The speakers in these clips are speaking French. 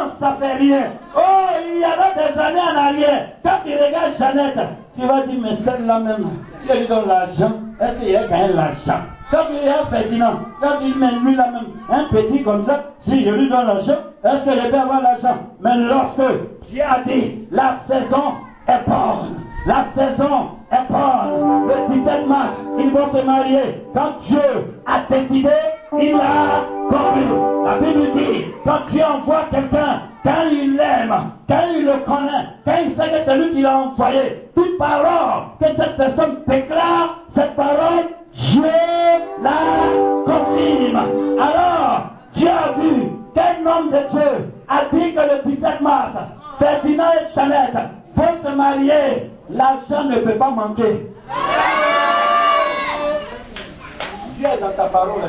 Non, ça fait rien. Oh, il y a des années en arrière, quand tu regardes Jeannette, tu vas dire, mais celle-là même, si elle lui donne l'argent, est-ce qu'il a gagné l'argent? Quand tu regardes Ferdinand, quand tu dis, mais lui là même, un petit comme ça, si je lui donne l'argent, est-ce que je peux avoir l'argent? Mais lorsque Dieu a dit, la saison est bonne, la saison est bonne, le 17 mars, ils vont se marier. Quand Dieu a décidé, il a compris. La Bible dit, quand Dieu envoie quelqu'un, quand il l'aime, quand il le connaît, quand il sait que c'est lui qui l'a envoyé, toute parole que cette personne déclare, cette parole, Dieu la confirme. Alors, Dieu a vu qu'un homme de Dieu a dit que le 17 mars, Ferdinand et Jeannette vont se marier. L'argent ne peut pas manquer. Dieu est dans sa parole.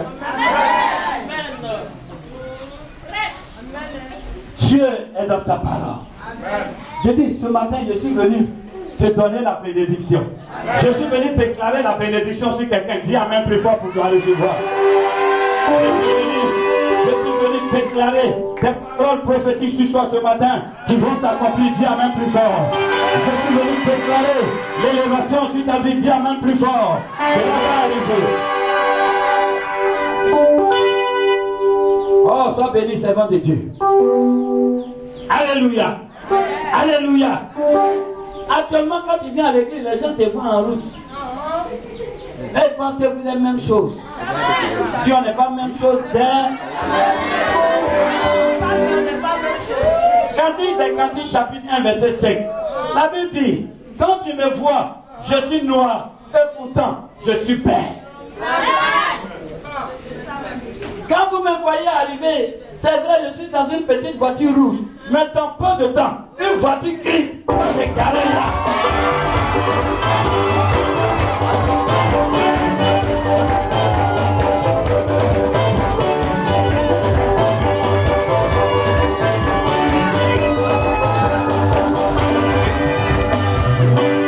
Dieu est dans sa parole. Je dis, ce matin, je suis venu te donner la bénédiction. Je suis venu déclarer la bénédiction sur quelqu'un. Dis amen plus fort pour toi recevoir. Je suis venu déclarer des paroles prophétiques sur toi ce matin qui vont s'accomplir. Dis amen plus fort. Je suis venu déclarer l'élévation sur ta vie. Dis amen plus fort. Cela va arriver. Oh, sois béni, servant de Dieu. Alléluia. Alléluia. Actuellement, quand tu viens à l'église, les gens te voient en route. Et ils pensent que vous êtes la même chose. Dieu n'est pas la même chose Cantique chapitre 1, verset 5. La Bible dit, quand tu me vois, je suis noir, et pourtant, je suis père. Quand vous me voyez arriver, c'est vrai, je suis dans une petite voiture rouge. Mais dans peu de temps, une voiture grise s'est garée là.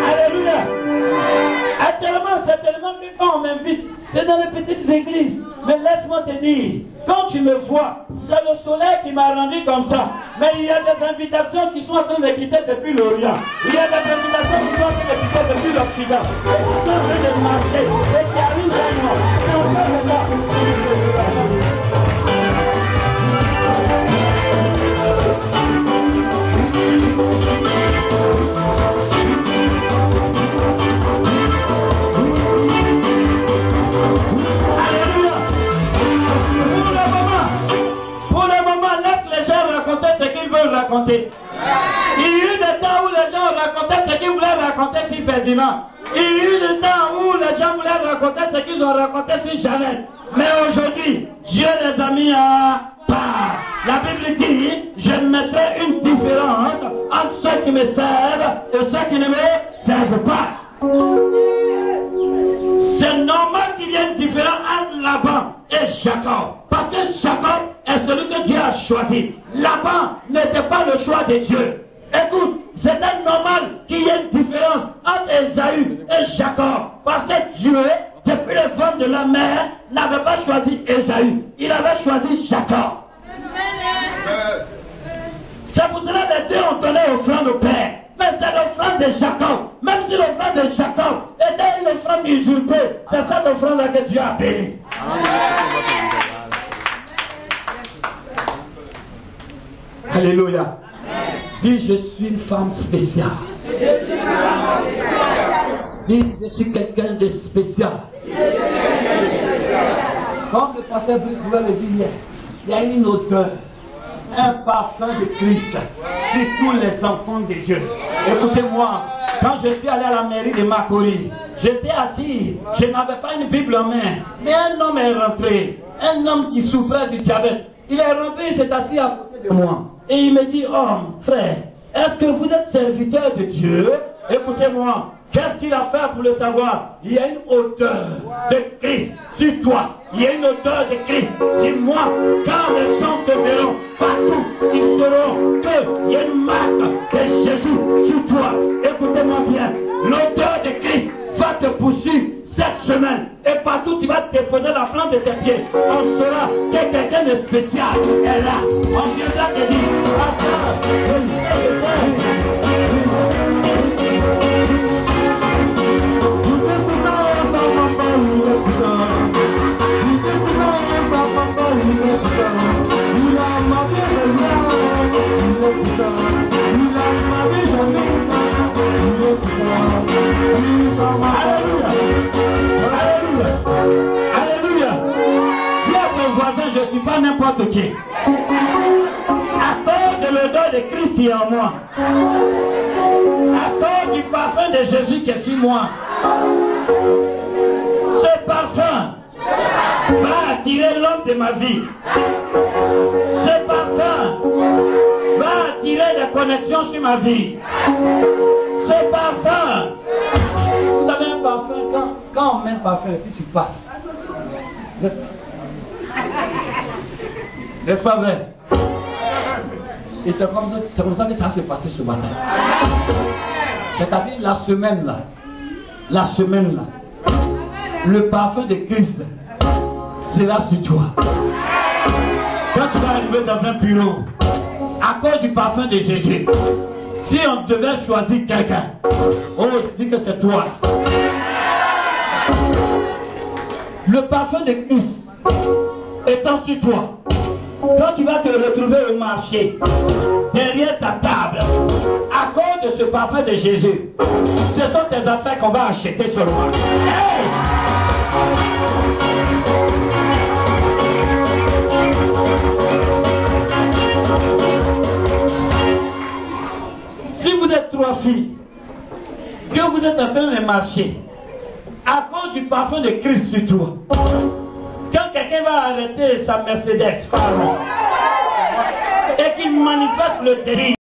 Alléluia. Actuellement, c'est tellement que quand on m'invite, c'est dans les petites églises. Mais laisse-moi te dire, quand tu me vois, c'est le soleil qui m'a rendu comme ça. Mais il y a des invitations qui sont en train de quitter depuis l'Orient. Il y a des invitations qui sont en train de quitter depuis l'Occident. Qui sont en train de marcher et qui arrivent vers moi. Et on fait le temps. Ce qu'ils veulent raconter. Il y a eu des temps où les gens racontaient ce qu'ils voulaient raconter sur Ferdinand. Il y a eu des temps où les gens voulaient raconter ce qu'ils ont raconté sur Jeannette. Mais aujourd'hui, Dieu les a mis à part. La Bible dit, je mettrai une différence entre ceux qui me servent et ceux qui ne me servent pas. C'est normal qu'il y ait une différence entre Laban et Jacob. Parce que Jacob est celui que Dieu a choisi. Laban n'était pas le choix de Dieu. Écoute, c'était normal qu'il y ait une différence entre Ésaü et Jacob. Parce que Dieu, depuis le ventre de la mère, n'avait pas choisi Ésaü. Il avait choisi Jacob. C'est pour cela que les deux ont donné l'offrande au Père. Mais c'est l'offrande de Jacob. Même si l'offrande de Jacob était une offrande usurpée, c'est cette offrande-là que Dieu a béni. Alléluia. Dis, je suis une femme spéciale. Dis, je suis quelqu'un de spécial. Comme le pasteur Brice pouvait le dire hier, il y a une odeur, un parfum de Christ sur tous les enfants de Dieu. Écoutez-moi, quand je suis allé à la mairie de Makori, j'étais assis, je n'avais pas une Bible en main, mais un homme est rentré, un homme qui souffrait du diabète. Il est rentré, il s'est assis à côté de moi. Et il me dit, oh frère, est-ce que vous êtes serviteur de Dieu? Écoutez-moi, qu'est-ce qu'il a fait pour le savoir? Il y a une odeur de Christ sur toi. Il y a une odeur de Christ sur moi. Quand les gens te verront partout, ils sauront qu'il y a une marque de Jésus sur toi. Écoutez-moi bien, l'odeur de Christ va te poursuivre cette semaine. Et partout tu vas te poser la plante de tes pieds. On saura que quelqu'un de spécial est là. On viendra te dire, Je ne suis pas n'importe qui. À cause de l'odeur de Christ qui est en moi, à cause du parfum de Jésus qui est sur moi, ce parfum va attirer l'homme de ma vie. Ce parfum va attirer des connexions sur ma vie. Ce parfum, vous savez un parfum, quand on met un parfum et puis tu passes. N'est-ce pas vrai? Et c'est comme ça que ça s'est passé ce matin. C'est-à-dire la semaine là, le parfum de Christ sera sur toi. Quand tu vas arriver dans un bureau, à cause du parfum de Jésus, si on devait choisir quelqu'un, oh, je dis que c'est toi. Le parfum de Christ étant sur toi, quand tu vas te retrouver au marché, derrière ta table, à cause de ce parfum de Jésus, ce sont tes affaires qu'on va acheter sur le marché. Hey! Si vous êtes trois filles, que vous êtes en train de marcher, à cause du parfum de Christ sur toi, quand quelqu'un va arrêter sa Mercedes Pharaon et qu'il manifeste le désir